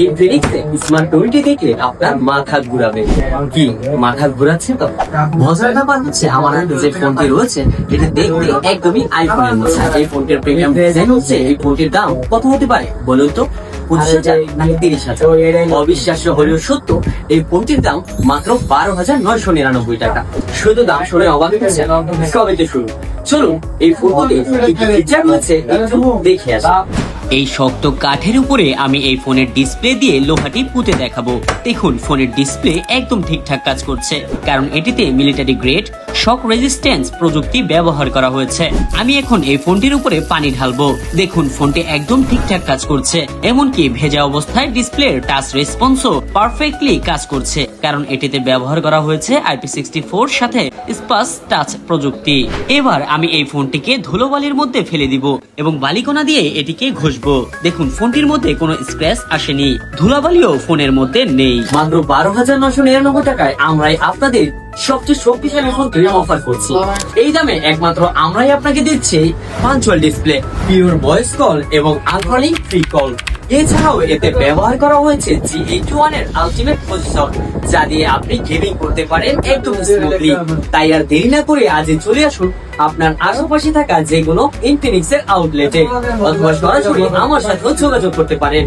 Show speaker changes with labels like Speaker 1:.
Speaker 1: ইনফিনিক্সে smart 20 দেখলে আপনার মাথা ঘুরাবে। কি মাথা ঘুরাচ্ছে তো? মজার ব্যাপার হচ্ছে আমার হাতে যে ফোনটি রয়েছে এটা দেখতে একদমই আইফোনের মতো। এই ফোনটির প্রিমিয়াম ডিজাইন হচ্ছে, এই ফোনটির দাম কত হতে পারে বলুন তো? 25,000 নাকি 30,000? অবিশ্বাস্য হলেও সত্য, এই ফোনটির দাম মাত্র 12,999 টাকা। শুধু দাম শুনে অবাক হয়েছে? সবে তো শুরু। চলুন এই ফোনটি কি কি ফিচার রয়েছে একটু দেখে আসি।
Speaker 2: এই শক্ত কাঠের উপরে আমি এই ফোনের ডিসপ্লে দিয়ে লোহাটি পুঁতে দেখাবো। দেখুন ফোনের ডিসপ্লে একদম ঠিকঠাক কাজ করছে, কারণ এটিতে মিলিটারি গ্রেড শক রেজিস্ট্যান্স প্রযুক্তি ব্যবহার করা হয়েছে। আমি এখন এই ফোনটির উপরে পানি ঢালবো। দেখুন ফোনটি একদম ঠিকঠাক কাজ করছে, এমনকি ভেজা অবস্থায় ডিসপ্লের টাচ রেসপন্সও পারফেক্টলি কাজ করছে, কারণ এটিতে ব্যবহার করা হয়েছে IP64 সাথে স্পাস টাচ প্রযুক্তি। এবার আমি এই ফোনটিকে ধুলোবালির মধ্যে ফেলে দিব এবং বালিকণা দিয়ে এটিকে ঘষবো। দেখুন ফোনটির মধ্যে কোনো স্ক্র্যাচ আসেনি, ধুলাবালিও ফোনের মধ্যে নেই।
Speaker 1: মাত্র 12,999 টাকায় আমরাই আপনাদের সবচেয়ে শক্তিশালী ফোনটি অফার করছি। এই দামে একমাত্র আমরাই আপনাকে দিচ্ছি punctual display, pure voice call এবং আনকলিং ফ্রি কল। এছাড়াও এতে ব্যবহার করা হয়েছে G81 এর আলটিমেট প্রসেসর, যা দিয়ে আপনি গেমিং করতে পারেন একদম স্মুথলি। তাই আর দেরি না করে আজই চলে আসুন আপনার আশেপাশে থাকা যে কোনো ইনফিনিক্স এর আউটলেটে, অথবা সরাসরি আমার সাথেও যোগাযোগ করতে পারেন।